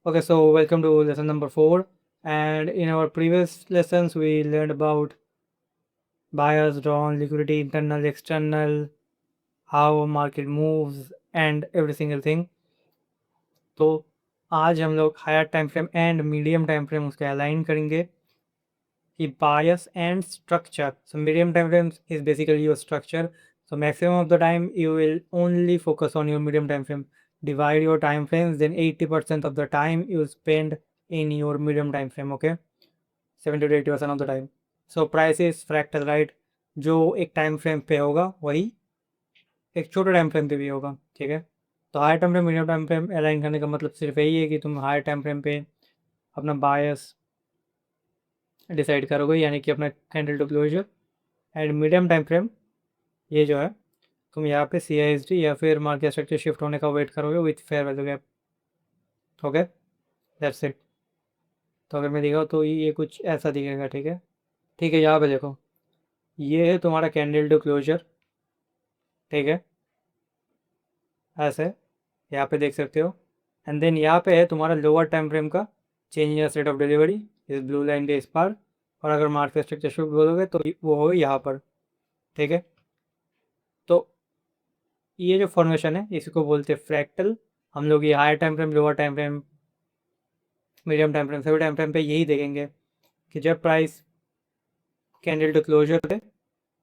Okay, so welcome to lesson number 4. And in our previous lessons, we learned about buyers, drawn, liquidity, internal, external, how market moves, and every single thing. तो आज हम लोग higher time frame and medium time frame उसके align करेंगे कि bias and structure. So medium time frame is basically your structure. So maximum of the time you will only focus on your medium time frame. Divide your time frames, then 80% of the time you spend in your medium time frame. Okay, 70 to 80% of the time. So price is fractal, right? जो एक time frame पे होगा वही एक छोटे time frame पे भी होगा, ठीक है। तो higher time frame medium time frame align करने का मतलब सिर्फ यही है कि तुम हायर टाइम फ्रेम पे अपना बायस डिसाइड करोगे, यानी कि अपना candle to closure. And medium time frame ये जो है तुम यहाँ पे CISD या फिर मार्केट स्ट्रक्चर शिफ्ट होने का वेट करोगे with fair value gap. Okay, that's it. तो अगर मैं दिखाऊँ तो ये कुछ ऐसा दिखेगा, ठीक है। ठीक है, यहाँ पे देखो, ये है तुम्हारा कैंडल टू क्लोजर, ठीक है, ऐसे यहाँ पे देख सकते हो। एंड देन यहाँ पे है तुम्हारा लोअर टाइम फ्रेम का change in state of delivery, इस ब्लू लाइन के इस पार। और अगर मार्केट स्ट्रक्चर शिफ्ट बोलोगे तो वो हो यहाँ पर, ठीक है। तो ये जो फॉर्मेशन है इसको बोलते हैं फ्रैक्टल। हम लोग ये higher time frame, lower time frame, medium time frame, सभी टाइम फ्रेम पे यही देखेंगे कि जब प्राइस कैंडल टू क्लोजर पे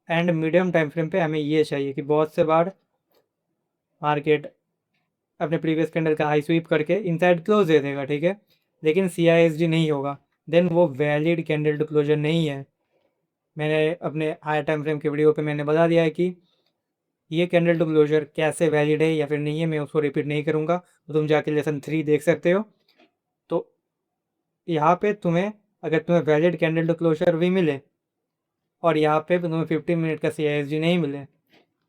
एंड मीडियम टाइम फ्रेम पे हमें ये चाहिए कि बहुत से बार मार्केट अपने प्रीवियस कैंडल का हाई स्वीप करके इनसाइड क्लोज दे देगा, ठीक है, लेकिन CISD नहीं होगा, देन वो वैलिड कैंडल टू क्लोजर नहीं है। मैंने अपने हायर टाइम फ्रेम के वीडियो पे मैंने बता दिया है कि ये कैंडल टू क्लोजर कैसे वैलिड है या फिर नहीं है, मैं उसको रिपीट नहीं करूँगा, तो तुम जाके लेसन 3 देख सकते हो। तो यहाँ पे तुम्हें अगर तुम्हें वैलिड कैंडल टू क्लोजर भी मिले और यहाँ पे तुम्हें 15 मिनट का CISD नहीं मिले,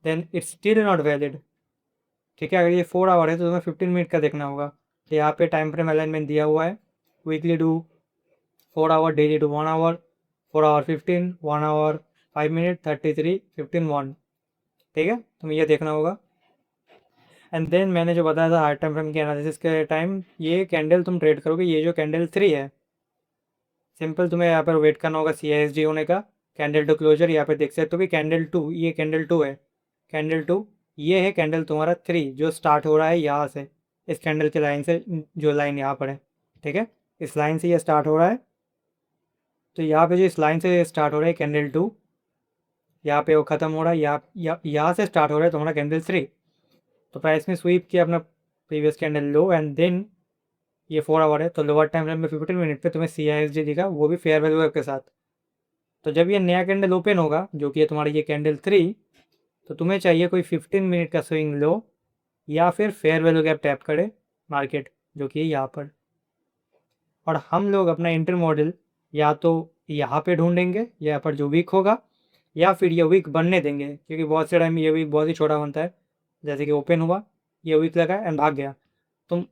then it's still not valid, ठीक है। अगर ये 4 आवर है तो तुम्हें 15 मिनट का देखना होगा। तो यहाँ पे टाइम फ्रेम अलाइनमेंट दिया हुआ है, weekly to 4 hour, daily to 1 hour, 4 hour 15, 1 hour 5 minute, 33, 15, 1, ठीक है, तुम्हें ये देखना होगा। एंड देन मैंने जो बताया था हार्ड टाइम फ्रेम के एनालिसिस के टाइम, ये कैंडल तुम ट्रेड करोगे, ये जो कैंडल 3 है, सिंपल तुम्हें यहाँ पर वेट करना होगा CISD होने का। कैंडल टू क्लोजर यहाँ पे देख सकते हो कि कैंडल 2, ये कैंडल 2 है, कैंडल 2, ये है कैंडल तुम्हारा 3 जो स्टार्ट हो रहा है यहाँ से, इस कैंडल के लाइन से, जो लाइन यहाँ पर है, ठीक है, इस लाइन से ये स्टार्ट हो रहा है। तो यहाँ पे जो इस लाइन से स्टार्ट हो रहा है कैंडल 2, यहाँ पे वो ख़त्म हो रहा है, यहाँ से स्टार्ट हो रहा है तुम्हारा कैंडल 3। तो प्राइस में स्वीप किया अपना previous candle low, and then ये 4 आवर है, तो लोअर टाइम फ्रेम में 15 मिनट पे तुम्हें CISD दिखा, वो भी फेयर वैल्यू के साथ। तो जब ये नया कैंडल ओपन होगा, जो कि है तुम्हारा ये कैंडल 3, तो तुम्हें चाहिए कोई 15 मिनट का स्विंग लो या फिर फेयर वैल्यू गैप टैप करे मार्केट, जो कि है यहाँ पर। और हम लोग अपना इंटर मॉडल या तो यहाँ पे ढूंढेंगे, यहाँ पर जो वीक होगा, या फिर ये वीक बनने देंगे, क्योंकि बहुत से टाइम ये वीक बहुत ही छोटा बनता है। जैसे कि ओपन हुआ, ये वीक लगा एंड भाग गया, तुम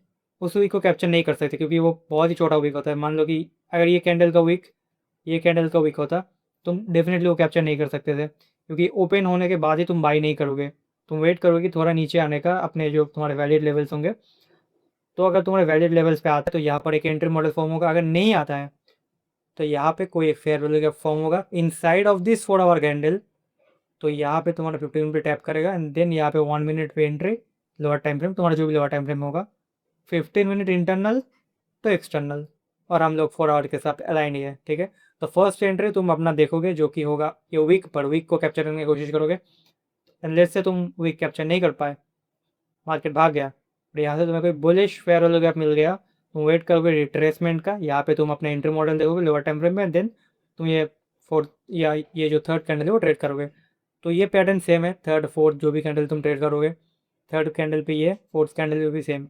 उस वीक को कैप्चर नहीं कर सकते, क्योंकि वो बहुत ही छोटा वीक होता है। मान लो कि अगर ये कैंडल का वीक, ये कैंडल का वीक होता, तुम डेफिनेटली वो कैप्चर नहीं कर सकते थे, क्योंकि ओपन होने के बाद ही तुम बाई नहीं करोगे, तुम वेट करोगे कि थोड़ा नीचे आने का, अपने जो तुम्हारे वैलिड लेवल्स होंगे। तो अगर तुम्हारे वैलिड लेवल्स पे आता है तो यहाँ पर एक एंट्री मॉडल फॉर्म होगा, अगर नहीं आता है तो यहाँ पे कोई एक फेयर वैल्यू का फॉर्म होगा inside of this 4 hour candle. तो यहाँ पे तुम्हारा 15 पे टैप करेगा, एंड देन यहाँ पे 1 मिनट पे एंट्री, लोअर टाइम फ्रेम, तुम्हारा जो भी लोअर टाइम फ्रेम होगा, 15 मिनट इंटरनल तो एक्सटर्नल, और हम लोग 4 आवर के साथ अलाइन ही है, ठीक है। तो फर्स्ट एंट्री तुम अपना देखोगे, जो कि होगा ये वीक पर, वीक को कैप्चर करने की कोशिश करोगे। एंड लेट्स से तुम वीक कैप्चर नहीं कर पाए, मार्केट भाग गया, और यहाँ से तुम्हें कोई बुलिश फेयर वैल्यू गैप मिल गया, तुम वेट करोगे रिट्रेसमेंट का, यहाँ पे तुम अपने एंट्री मॉडल देखोगे लोअर टाइम फ्रेम में, देन तुम ये फोर्थ या ये जो थर्ड कैंडल है वो ट्रेड करोगे। तो ये पैटर्न सेम है, थर्ड फोर्थ जो भी कैंडल तुम ट्रेड करोगे, थर्ड कैंडल पे ये, फोर्थ कैंडल पे भी सेम।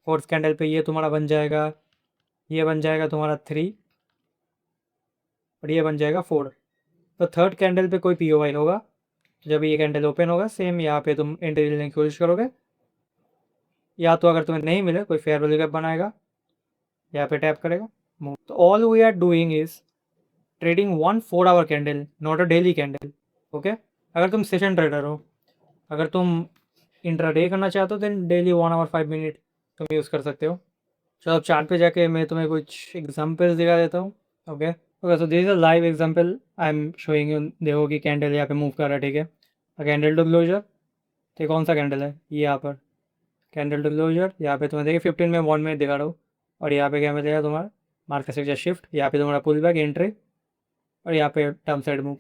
फोर्थ कैंडल पे ये तुम्हारा बन जाएगा, ये बन जाएगा तुम्हारा 3, और ये बन जाएगा 4। तो थर्ड कैंडल पे कोई POI होगा, जब ये कैंडल ओपन होगा सेम यहाँ पे तुम एंट्री लेने की कोशिश करोगे, या तो अगर तुम्हें नहीं मिले कोई फेयर वैल्यू गैप बनाएगा, यहाँ पे टैप करेगा, मूव। तो all we are doing is trading 1 4 hour candle, not a daily candle, okay. अगर तुम सेशन ट्रेडर हो, अगर तुम इंट्राडे करना चाहते हो, देन डेली 1 आवर 5 मिनट तुम यूज़ कर सकते हो। चलो अब चार्ट पे जाके मैं तुम्हें कुछ एग्जांपल्स दिखा देता हूँ। Okay okay, so this is a live example I am showing you. देखो कि कैंडल यहाँ पे मूव कर रहा है, ठीक है। कैंडल टू क्लोजर, तो कौन सा कैंडल है ये यहाँ पर, कैंडल टू क्लोजर। यहाँ पे तुम्हें देखिए 15 में 1 मिनट दिखा रहा हूँ, और यहाँ पे क्या मिलेगा तुम्हारा मार्केट सेक्टर शिफ्ट, यहाँ पे तुम्हारा पुल बैक एंट्री, और यहाँ पे टर्म साइड मूव।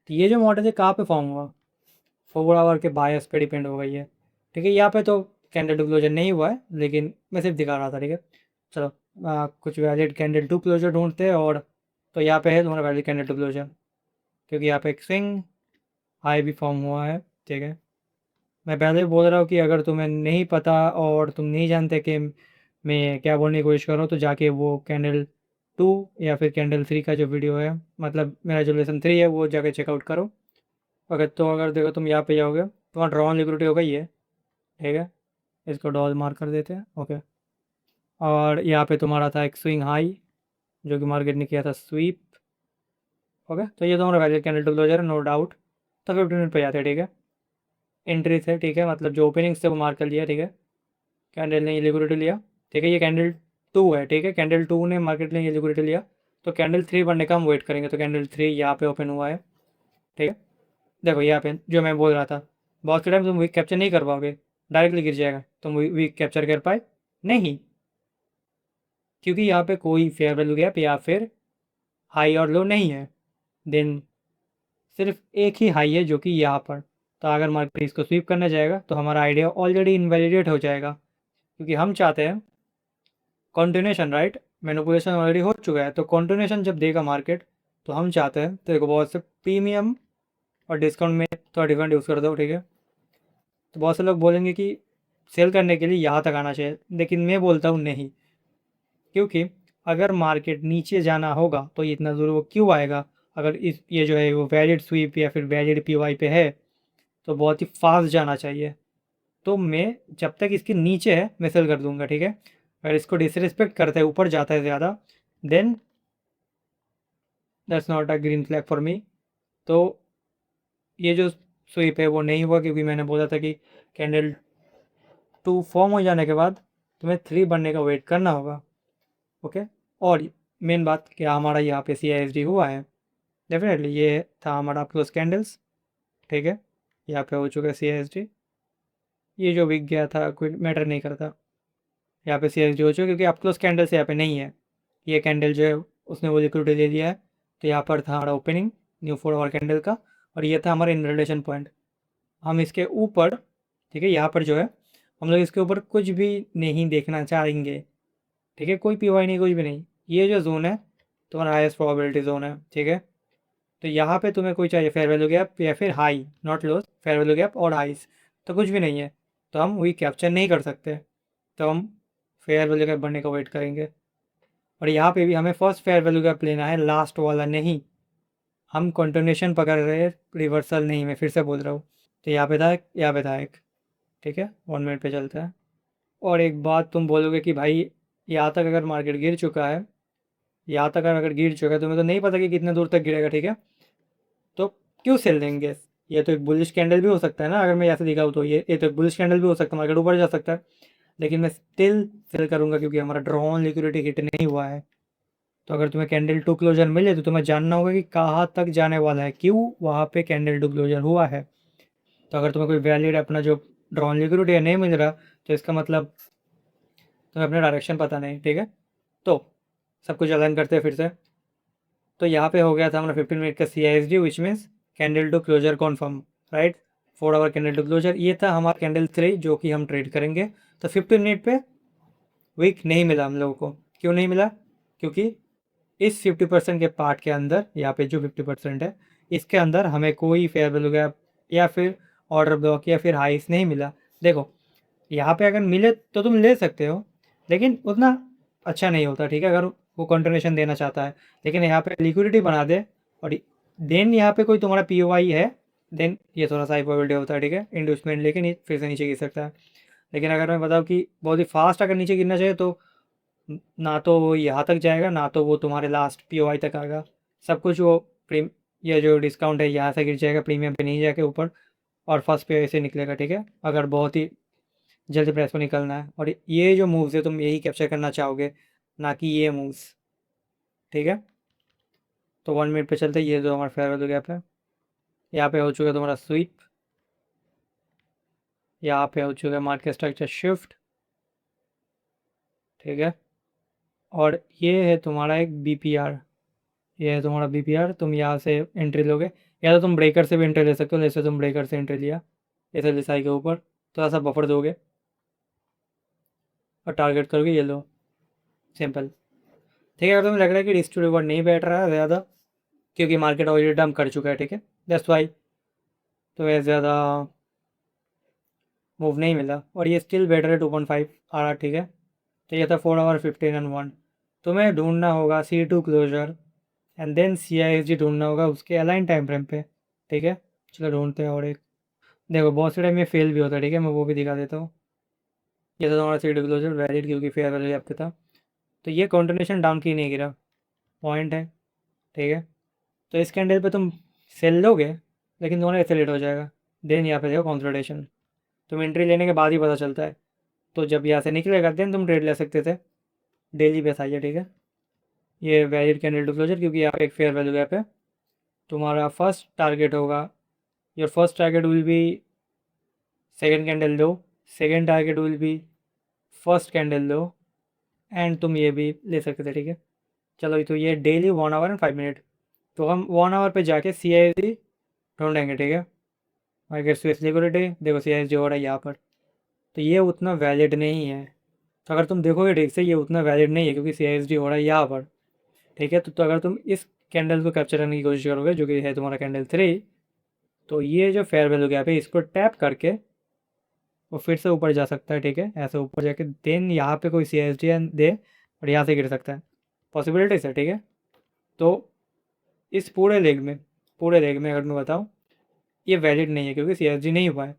तो ये जो मॉडल है कहाँ पे फॉर्म हुआ, 4 आवर के बायस पे डिपेंड हो गई है, ठीक है। यहाँ पे तो कैंडल टू क्लोजर नहीं हुआ है, लेकिन मैं सिर्फ दिखा रहा था, ठीक है। चलो कुछ वैलिड कैंडल टू क्लोजर ढूंढते हैं, और तो यहाँ पे है तुम्हारा वैलिड कैंडल टू क्लोजर, क्योंकि यहाँ पे एक स्विंग हाई भी फॉर्म हुआ है, ठीक है। मैं पहले भी बोल रहा हूँ कि अगर तुम्हें नहीं पता और तुम नहीं जानते कि मैं क्या बोलने की कोशिश कर रहा हूँ, तो जाके वो कैंडल 2 या फिर कैंडल 3 का जो वीडियो है, मतलब मेरा जो लेसन 3 है, वो जाके चेकआउट करो। अगर तो अगर देखो तुम यहाँ पे जाओगे, तुम्हारा ड्रॉ ऑन लिक्विडिटी हो गई है, ठीक है। इसको डॉल मार्क कर देते हैं, ओके। और यहाँ पे तुम्हारा था एक स्विंग हाई, जो कि मार्केट ने किया था स्वीप, ओके। तो ये तुम्हारा वैलिड कैंडल टू क्लोजर है, नो डाउट। तो 15 मिनट पे जाते हैं, ठीक है। एंट्री थे, ठीक है, मतलब जो ओपनिंग थे वो मार्क कर लिया, ठीक है। कैंडल ने ये लिक्विडिटी लिया, ठीक है। ये कैंडल 2 है, ठीक है। कैंडल 2 ने मार्केट ने ये लिक्विडिटी लिया, तो कैंडल 3 बनने का हम वेट करेंगे। तो कैंडल 3 यहाँ पे ओपन हुआ है, ठीक है। देखो यहाँ पे जो मैं बोल रहा था, बहुत से टाइम तुम वीक कैप्चर नहीं कर पाओगे, डायरेक्टली गिर जाएगा। तुम वीक कैप्चर कर पाए नहीं, क्योंकि यहाँ पे कोई फेयर वैल्यू गैप या फिर हाई और लो नहीं है। देन सिर्फ एक ही हाई है, जो कि यहाँ पर। तो अगर मार्केट इसको स्वीप करना जाएगा, तो हमारा आइडिया ऑलरेडी इनवैलिडेट हो जाएगा, क्योंकि हम चाहते हैं कॉन्टिन्यूशन, राइट। मैनिपुलेशन ऑलरेडी हो चुका है, तो कॉन्टिन्यूशन जब देगा मार्केट, तो हम चाहते हैं, तो एक बहुत से प्रीमियम और डिस्काउंट में थोड़ा डिफरेंट यूज़ कर दो, ठीक है। तो बहुत से लोग बोलेंगे कि सेल करने के लिए यहाँ तक आना चाहिए, लेकिन मैं बोलता हूँ नहीं, क्योंकि अगर मार्केट नीचे जाना होगा तो ये इतना दूर वो क्यों आएगा। अगर इस ये जो है वो वैलिड स्वीप या फिर वैलिड पीवाई पे है, तो बहुत ही फास्ट जाना चाहिए। तो मैं जब तक इसके नीचे है मैं सेल कर दूंगा, ठीक है। अगर इसको डिसरिस्पेक्ट करता है, ऊपर जाता है ज़्यादा, then that's not a green flag for me. तो ये जो स्वीप है वो नहीं हुआ, क्योंकि मैंने बोला था कि कैंडल 2 फॉर्म हो जाने के बाद तुम्हें 3 बनने का वेट करना होगा, ओके। और मेन बात क्या, हमारा यहाँ पे CISD हुआ है, डेफिनेटली ये था हमारा क्लोज कैंडल्स, ठीक है। यहाँ पे हो चुका है CISD, ये जो बिक गया था कोई मैटर नहीं करता। यहाँ पे CISD हो चुका है, क्योंकि आप क्लोज कैंडल्स यहाँ पे नहीं है। ये कैंडल जो है उसने वो लिक्विडिटी ले लिया है, तो यहाँ पर था हमारा ओपनिंग न्यू 4 आवर कैंडल का, और ये था हमारा इनवैलिडेशन पॉइंट। हम इसके ऊपर, ठीक है, यहाँ पर जो है हम लोग इसके ऊपर कुछ भी नहीं देखना चाहेंगे, ठीक है। कोई PY नहीं, कुछ भी नहीं। ये जो जोन है तुम्हारा हाईएस्ट प्रोबेबिलिटी जोन है, ठीक है। तो यहाँ पे तुम्हें कोई चाहिए फेयर वैल्यू गैप या फिर high, not lows, fair value gap और हाइस, तो कुछ भी नहीं है। तो हम वही कैप्चर नहीं कर सकते, तो हम फेयर वैल्यू गैप बनने का वेट करेंगे। और यहाँ पे भी हमें फर्स्ट फेयर वैल्यू गैप लेना है, लास्ट वाला नहीं। हम कंटिन्यूशन पकड़ रहे हैं, रिवर्सल नहीं। मैं फिर से बोल रहा हूँ, तो यहाँ पे था एक, यहाँ पे था एक, ठीक है। 1 मिनट पे चलता है। और एक बात तुम बोलोगे कि भाई यहाँ तक अगर मार्केट गिर चुका है, यहाँ तक अगर गिर चुका है, तुम्हें तो नहीं पता कि कितने दूर तक गिरेगा, ठीक है। तो क्यों सेल देंगे, ये तो एक बुलिश कैंडल भी हो सकता है ना। अगर मैं ऐसे दिखाऊँ तो ये तो एक बुलिश कैंडल भी हो सकता है, मार्केट ऊपर जा सकता है, लेकिन मैं स्टिल सेल करूँगा, क्योंकि हमारा ड्रॉन लिक्विडिटी हिट नहीं हुआ है। तो अगर तुम्हें कैंडल टू क्लोजर मिले, तो तुम्हें जानना होगा कि कहाँ तक जाने वाला है, क्यों वहाँ पे कैंडल टू क्लोजर हुआ है। तो अगर तुम्हें कोई वैलिड अपना जो ड्रॉन लिक्विडिटी नहीं मिल रहा, तो इसका मतलब तुम्हें अपना डायरेक्शन पता नहीं, ठीक है। तो सब कुछ अलाइन करते हैं फिर से। तो यहाँ पे हो गया था हमारा 15 मिनट का CISD, which means candle to closure confirm, right. 4 hour candle to closure, ये था हमारा कैंडल 3 जो कि हम ट्रेड करेंगे। तो 15 मिनट पे वीक नहीं मिला हम लोगों को। क्यों नहीं मिला, क्योंकि इस 50% के पार्ट के अंदर, यहाँ पे जो 50% है, इसके अंदर हमें कोई फेयर वैल्यू गैप या फिर ऑर्डर ब्लॉक या फिर हाइस नहीं मिला। देखो यहाँ पे अगर मिले तो तुम ले सकते हो, लेकिन उतना अच्छा नहीं होता, ठीक है, अगर वो कंटिन्यूशन देना चाहता है। लेकिन यहाँ पे लिक्विडिटी बना दे, और देन यहाँ पे कोई तुम्हारा POI है, देन ये थोड़ा सा हाई प्रोबेबिलिटी होता है, ठीक है, इंड्यूसमेंट लेके फिर से नीचे गिर सकता है। लेकिन अगर मैं बताऊँ कि बहुत ही फास्ट अगर नीचे गिरना चाहिए, तो ना तो वो यहाँ तक जाएगा, ना तो वो तुम्हारे लास्ट POI तक आएगा। सब कुछ वो प्रीम, ये जो डिस्काउंट है यहाँ से गिर जाएगा, प्रीमियम पे नहीं जाके ऊपर, और फर्स्ट पे से निकलेगा, ठीक है। अगर बहुत ही जल्दी प्राइस को निकलना है, और ये जो मूव्स है तुम यही कैप्चर करना चाहोगे, ना कि ये मूव्स। ठीक है, तो 1 मिनट पे चलते, ये जो हमारा फेयर वैल्यू गैप है, यहाँ पे हो चुका तुम्हारा स्वीप, यहाँ पे हो चुका है मार्केट स्ट्रक्चर शिफ्ट। ठीक है, और ये है तुम्हारा एक बीपीआर, ये है तुम्हारा बीपीआर। तुम यहाँ से एंट्री लोगे, या तो तुम ब्रेकर से भी एंट्री ले सकते हो, जैसे तुम ब्रेकर से एंट्री लिया एस एल के ऊपर, थोड़ा सा बफर दोगे और टारगेट करोगे, ये लो, सिंपल। ठीक है, अगर तुम्हें लग रहा है कि रिस्क टू रिवॉर्ड नहीं बैठ रहा है ज़्यादा, क्योंकि मार्केट ऑलरेडी डंप कर चुका है, ठीक है, दैट्स वाई तुम्हें ज़्यादा मूव नहीं मिला, और ये स्टिल बेटर है 2.5 आ रहा, ठीक है। तो ये था 4 आवर 15 and 1। तुम्हें ढूंढना होगा C2 closure, and then CISG ढूंढना होगा उसके अलाइन टाइम फ्रेम पे। ठीक है, चलो ढूंढते हैं। और एक देखो, बहुत से टाइम ये फेल भी होता है, ठीक है, मैं वो भी दिखा देता हूँ। ये था तुम्हारा C2 क्लोजर वैलिड, क्योंकि फेयर वैल्यू आपका था, तो ये कंटिन्यूशन डाउन की नहीं गिरा, पॉइंट है। ठीक है, तो इस कैंडल पे तुम सेल लोगे, लेकिन तुम्हारा एसेलेट हो जाएगा। देन यहाँ पे देखो कंसोलिडेशन, तुम एंट्री लेने के बाद ही पता चलता है, तो जब यहाँ से निकलेगा देन तुम ट्रेड ले सकते थे। डेली बेस आइए, ठीक है। ये वैलिड कैंडल टू क्लोजर, क्योंकि यहाँ पे एक फेयर वैल्यू गैप है। तुम्हारा फर्स्ट टारगेट होगा, your first target will be second candle low, second target will be first candle low, and तुम ये भी ले सकते थे, ठीक है। चलो, तो ये डेली 1 आवर एंड 5 मिनट, तो हम 1 आवर पे जाके CISG ढूंढेंगे, ठीक है। मार्केट स्विच लिक्विडिटी देखो, CISG हो रहा है यहाँ पर, तो ये उतना वैलिड नहीं है। तो अगर तुम देखोगे ठीक से, ये उतना वैलिड नहीं है, क्योंकि CISG हो रहा है यहाँ पर। ठीक है, तो अगर तुम इस कैंडल को कैप्चर करने की कोशिश करोगे, जो कि है तुम्हारा कैंडल 3, तो ये जो फेयर वैल्यू गैप है इसको टैप करके वो फिर से ऊपर जा सकता है। ठीक है, ऐसे ऊपर जाके देन यहाँ पे कोई CISG दे और यहाँ से गिर सकता है, पॉसिबिलिटीज है। ठीक है, तो इस पूरे लेग में अगर मैं बताऊँ, ये वैलिड नहीं है, क्योंकि CISG नहीं हुआ है।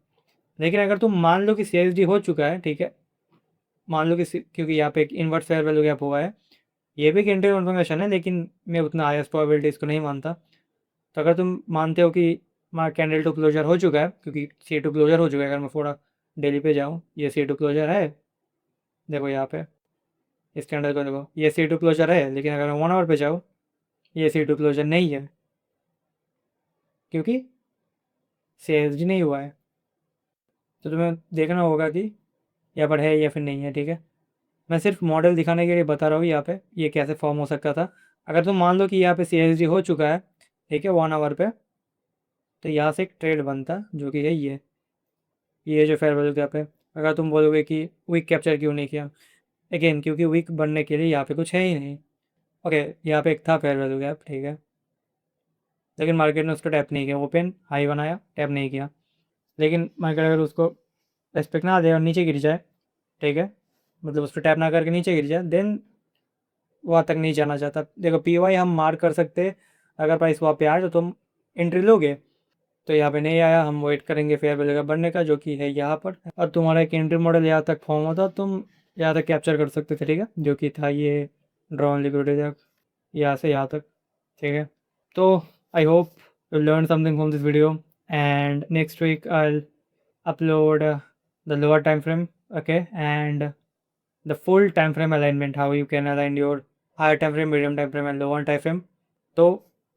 लेकिन अगर तुम मान लो कि CISG हो चुका है, ठीक है, मान लो कि क्योंकि यहाँ पे एक इन्वर्स फेयर वैल्यू गैप हुआ है, ये भी एक इंटर कन्फर्मेशन है, लेकिन मैं उतना हाईएस्ट प्रोबेबिलिटी इसको नहीं मानता। तो अगर तुम मानते हो कि मार कैंडल टू क्लोजर हो चुका है, क्योंकि C2 क्लोजर हो चुका है, अगर मैं थोड़ा डेली पे जाऊँ, ये C2 क्लोजर है, देखो यहाँ पे इस कैंडल को देखो, ये C2 क्लोजर है। लेकिन अगर मैं 1 आवर पे जाऊँ, ये C2 क्लोजर नहीं है, क्योंकि CISG नहीं हुआ है। तो तुम्हें देखना होगा कि यहाँ पर है या फिर नहीं है। ठीक है, मैं सिर्फ मॉडल दिखाने के लिए बता रहा हूँ यहाँ पे ये कैसे फॉर्म हो सकता था। अगर तुम मान लो कि यहाँ पे CISG हो चुका है, ठीक है, 1 आवर पे, तो यहाँ से एक ट्रेड बनता, जो कि है ये जो फेयर वैल्यू गैप है। अगर तुम बोलोगे कि वीक कैप्चर क्यों नहीं किया, अगेन क्योंकि वीक बनने के लिए यहाँ पे कुछ है ही नहीं। ओके, यहाँ पे एक था फेयर वैल्यू गैप, ठीक है, लेकिन मार्केट ने उसको टैप नहीं किया, ओपन हाई बनाया, टैप नहीं किया। लेकिन मार्केट अगर उसको रेस्पेक्ट ना दे और नीचे गिर जाए, ठीक है, मतलब उस पर टैप ना करके नीचे गिर जाए, देन वहाँ तक नहीं जाना चाहता। देखो, PY हम मार्क कर सकते हैं, अगर प्राइस वहाँ पे आए तो तुम एंट्री लोगे। तो यहाँ पे नहीं आया, हम वेट करेंगे फेयर वैल्यू का बढ़ने का, जो कि है यहाँ पर, और तुम्हारा एक एंट्री मॉडल यहाँ तक फॉर्म होता, तुम यहाँ तक कैप्चर कर सकते थे, ठीक है, जो कि था ये ड्रॉन लिक्विडिटी तक, यहाँ से यहाँ तक। ठीक है, तो I hope you learn something from this video, and next week I upload the lower time frame, okay, and the full time frame alignment, how you can align your higher time frame, medium time frame and lower time frame। तो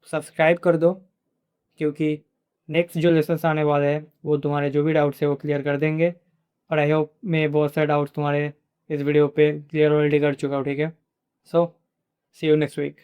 subscribe कर दो, क्योंकि next जो lessons आने वाले हैं वो तुम्हारे जो भी डाउट्स है वो क्लियर कर देंगे। और आई होप मैं बहुत सारे डाउट्स तुम्हारे इस वीडियो पे क्लियर ऑलरेडी कर चुका हूँ, ठीक है। सो सी यू नेक्स्ट वीक।